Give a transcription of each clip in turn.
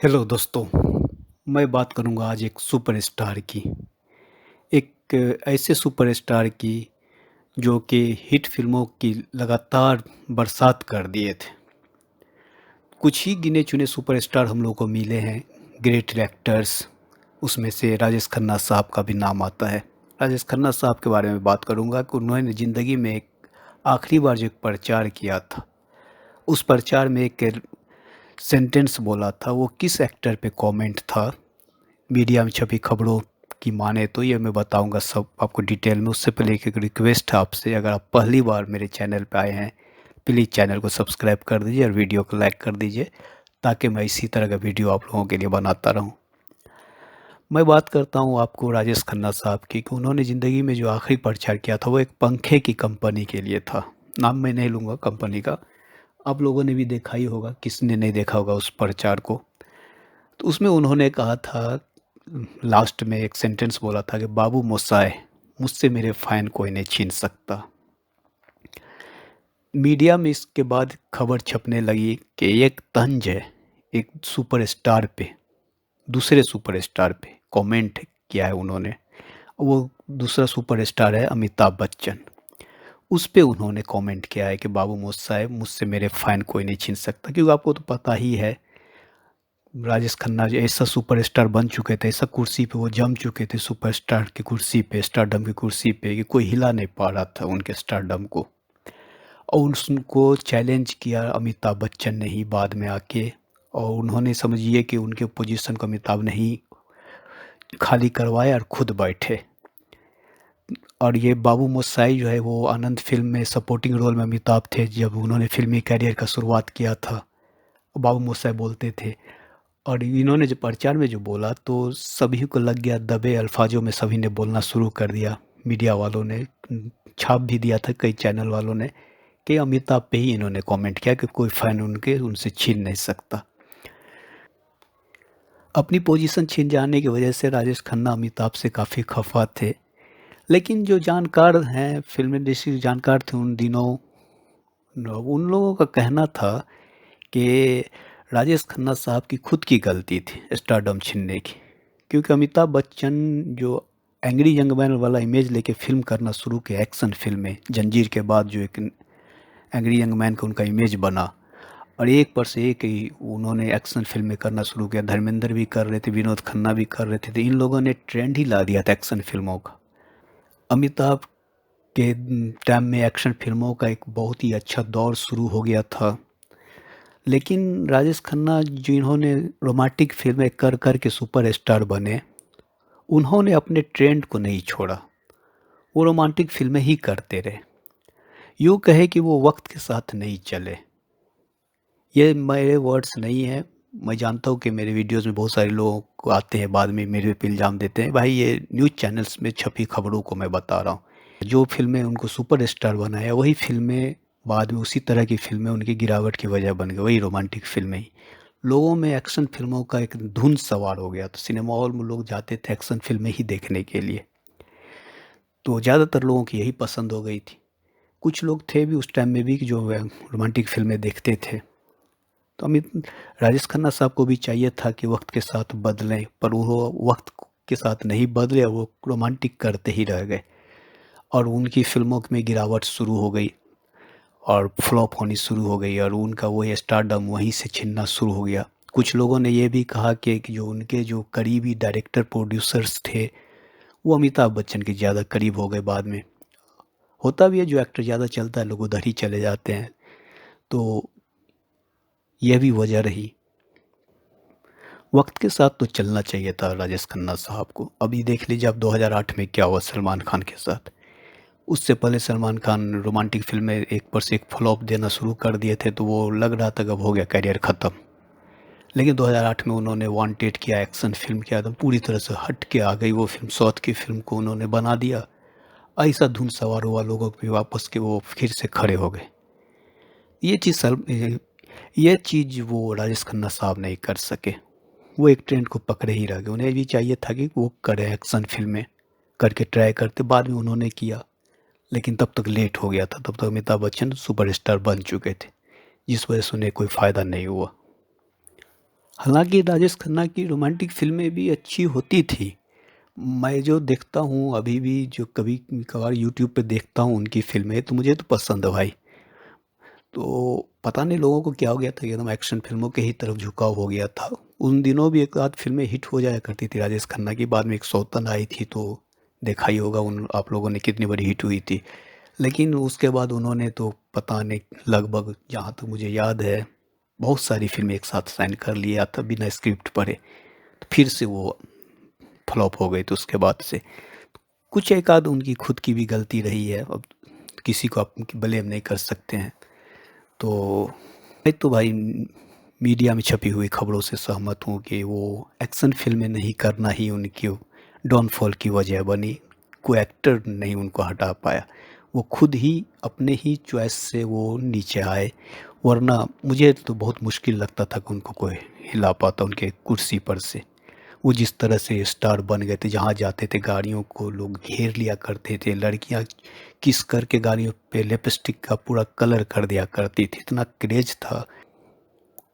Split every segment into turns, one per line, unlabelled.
Hello दोस्तों, मैं बात करूंगा आज एक सुपरस्टार की। एक ऐसे सुपरस्टार की जो कि हिट फिल्मों की लगातार बरसात कर दिए थे। कुछ ही गिने चुने सुपरस्टार हम लोगों को मिले हैं, ग्रेट एक्टर्स। उसमें से राजेश खन्ना साहब का भी नाम आता है। राजेश खन्ना साहब के बारे में बात करूंगा कि उन्होंने ज़िंदगी में एक आखिरी बार जो एक प्रचार किया था, उस प्रचार में एक सेंटेंस बोला था, वो किस एक्टर पे कमेंट था। मीडिया में छपी खबरों की माने तो ये मैं बताऊंगा सब आपको डिटेल में। उससे पहले एक रिक्वेस्ट है आपसे, अगर आप पहली बार मेरे चैनल पे आए हैं, प्लीज़ चैनल को सब्सक्राइब कर दीजिए और वीडियो को लाइक कर दीजिए, ताकि मैं इसी तरह का वीडियो आप लोगों के लिए बनाता रहूं। मैं बात करता हूं आपको राजेश खन्ना साहब की कि उन्होंने ज़िंदगी में जो आखिरी प्रचार किया था वो एक पंखे की कंपनी के लिए था। नाम मैं नहीं लूँगा कंपनी का, आप लोगों ने भी देखा ही होगा, किसने नहीं देखा होगा उस प्रचार को। तो उसमें उन्होंने कहा था, लास्ट में एक सेंटेंस बोला था कि बाबू मोसाए, मुझसे मेरे फ़ैन कोई नहीं छीन सकता। मीडिया में इसके बाद खबर छपने लगी कि एक तंज है, एक सुपरस्टार पे, दूसरे सुपरस्टार पे कमेंट किया है उन्होंने। वो दूसरा सुपरस्टार है अमिताभ बच्चन। उस पे उन्होंने कमेंट किया है कि बाबू मोसाए, मुझसे मेरे फ़ैन कोई नहीं छीन सकता। क्योंकि आपको तो पता ही है, राजेश खन्ना जो ऐसा सुपरस्टार बन चुके थे, ऐसा कुर्सी पे वो जम चुके थे, सुपरस्टार की कुर्सी पे, स्टारडम की कुर्सी पे, कि कोई हिला नहीं पा रहा था उनके स्टारडम को। और उनको चैलेंज किया अमिताभ बच्चन ने ही बाद में आके, और उन्होंने समझिए कि उनके पोजीशन को अमिताभ ने ही खाली करवाया और खुद बैठे। और ये बाबू मोशाई जो है वो आनंद फिल्म में सपोर्टिंग रोल में अमिताभ थे जब उन्होंने फिल्मी करियर का शुरुआत किया था। बाबू मोशाई बोलते थे, और इन्होंने जो प्रचार में जो बोला तो सभी को लग गया, दबे अल्फाजों में सभी ने बोलना शुरू कर दिया। मीडिया वालों ने छाप भी दिया था, कई चैनल वालों ने, कि अमिताभ पे ही इन्होंने कमेंट किया कि कोई फ़ैन उनके उनसे छीन नहीं सकता। अपनी पोजीशन छीन जाने की वजह से राजेश खन्ना अमिताभ से काफ़ी खफा थे। लेकिन जो जानकार हैं, फिल्म इंडस्ट्री जानकार थे उन दिनों, उन लोगों का कहना था कि राजेश खन्ना साहब की खुद की गलती थी स्टारडम छीनने की। क्योंकि अमिताभ बच्चन जो एंग्री यंग मैन वाला इमेज लेके फिल्म करना शुरू किया, एक्शन फिल्म में जंजीर के बाद जो एक एंग्री यंग मैन का उनका इमेज बना, और एक पर से एक ही उन्होंने एक्शन फिल्में करना शुरू किया। धर्मेंद्र भी कर रहे थे, विनोद खन्ना भी कर रहे थे, तो इन लोगों ने ट्रेंड ही ला दिया था एक्शन फिल्मों का। अमिताभ के टाइम में एक्शन फिल्मों का एक बहुत ही अच्छा दौर शुरू हो गया था। लेकिन राजेश खन्ना जिन्होंने रोमांटिक फिल्में कर कर के सुपरस्टार बने, उन्होंने अपने ट्रेंड को नहीं छोड़ा, वो रोमांटिक फिल्में ही करते रहे। यूँ कहे कि वो वक्त के साथ नहीं चले। ये मेरे वर्ड्स नहीं हैं। मैं जानता हूँ कि मेरे वीडियोज़ में बहुत सारे लोग आते हैं बाद में मेरे पे इल्ज़ाम देते हैं, भाई ये न्यूज़ चैनल्स में छपी खबरों को मैं बता रहा हूँ। जो फ़िल्में उनको सुपरस्टार बनाया, वही फ़िल्में बाद में, उसी तरह की फ़िल्में उनकी गिरावट की वजह बन गई, वही रोमांटिक फ़िल्में ही। लोगों में एक्शन फ़िल्मों का एक धुन सवार हो गया, तो सिनेमा हॉल में लोग जाते थे एक्शन फ़िल्में ही देखने के लिए। तो ज़्यादातर लोगों की यही पसंद हो गई थी। कुछ लोग थे भी उस टाइम में भी कि जो रोमांटिक फ़िल्में देखते थे। तो अमित राजेश खन्ना साहब को भी चाहिए था कि वक्त के साथ बदलें, पर वो वक्त के साथ नहीं बदले, वो रोमांटिक करते ही रह गए, और उनकी फिल्मों में गिरावट शुरू हो गई और फ्लॉप होनी शुरू हो गई, और उनका वही स्टारडम वहीं से छिनना शुरू हो गया। कुछ लोगों ने ये भी कहा कि जो उनके जो करीबी डायरेक्टर प्रोड्यूसर्स थे, वो अमिताभ बच्चन के ज़्यादा करीब हो गए बाद में। होता भी है, जो एक्टर ज़्यादा चलता है लोग उधर ही चले जाते हैं, तो यह भी वजह रही। वक्त के साथ तो चलना चाहिए था राजेश खन्ना साहब को। अभी देख लीजिए आप 2008 में क्या हुआ सलमान खान के साथ। उससे पहले सलमान खान रोमांटिक फिल्में एक पर से एक फ्लॉप देना शुरू कर दिए थे, तो वो लग रहा था कि अब हो गया करियर ख़त्म। लेकिन 2008 में उन्होंने वांटेड किया, एक्शन फिल्म किया, तो पूरी तरह से हट के आ गई वो फिल्म, साउथ की फिल्म को उन्होंने बना दिया। ऐसा धुन सवार हुआ लोगों पे वापस के, वो फिर से खड़े हो गए। ये चीज़ ये चीज़ वो राजेश खन्ना साहब नहीं कर सके। वो एक ट्रेंड को पकड़े ही रह गए। उन्हें भी चाहिए था कि वो करें एक्शन फिल्में, करके ट्राई करते, बाद में उन्होंने किया, लेकिन तब तक लेट हो गया था। तब तक अमिताभ बच्चन सुपरस्टार बन चुके थे, जिस वजह से उन्हें कोई फ़ायदा नहीं हुआ। हालाँकि राजेश खन्ना की रोमांटिक फ़िल्में भी अच्छी होती थी। मैं जो देखता हूँ अभी भी, जो कभी-कभार यूट्यूब पे देखता हूँ उनकी फ़िल्में, तो मुझे तो पसंद है भाई। तो पता नहीं लोगों को क्या हो गया था, एकदम एक्शन फ़िल्मों के ही तरफ झुकाव हो गया था। उन दिनों भी एक आध फ़िल्में हिट हो जाया करती थी राजेश खन्ना की, बाद में एक सौतन आई थी तो देखा ही होगा उन आप लोगों ने कितनी बड़ी हिट हुई थी। लेकिन उसके बाद उन्होंने तो पता नहीं, लगभग जहाँ तक मुझे याद है, बहुत सारी फ़िल्में एक साथ साइन कर लिया था बिना स्क्रिप्ट पढ़े। तो फिर से वो फ्लॉप हो गई थी उसके बाद से। कुछ एक आध उनकी खुद की भी गलती रही है, अब किसी को आप ब्लेम नहीं कर सकते हैं। तो मैं तो भाई मीडिया में छपी हुई खबरों से सहमत हूँ कि वो एक्शन फ़िल्में नहीं करना ही उनकी डाउनफॉल की वजह बनी। कोई एक्टर नहीं उनको हटा पाया। वो खुद ही अपने ही चॉइस से वो नीचे आए, वरना मुझे तो बहुत मुश्किल लगता था कि उनको कोई हिला पाता उनके कुर्सी पर से। वो जिस तरह से स्टार बन गए थे, जहाँ जाते थे गाड़ियों को लोग घेर लिया करते थे, लड़कियाँ किस करके गाड़ियों पे लिपस्टिक का पूरा कलर कर दिया करती थी, इतना क्रेज था।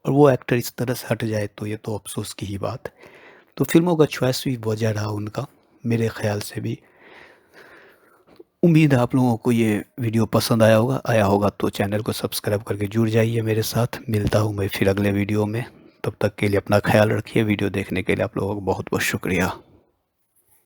और वो एक्टर इस तरह से हट जाए तो ये तो अफ़सोस की ही बात है। तो फ़िल्मों का चॉइस भी वजह रहा उनका, मेरे ख़्याल से भी। उम्मीद है आप लोगों को ये वीडियो पसंद आया होगा तो चैनल को सब्सक्राइब करके जुड़ जाइए मेरे साथ। मिलता हूँ मैं फिर अगले वीडियो में। तब तक के लिए अपना ख़्याल रखिए। वीडियो देखने के लिए आप लोगों को बहुत बहुत शुक्रिया।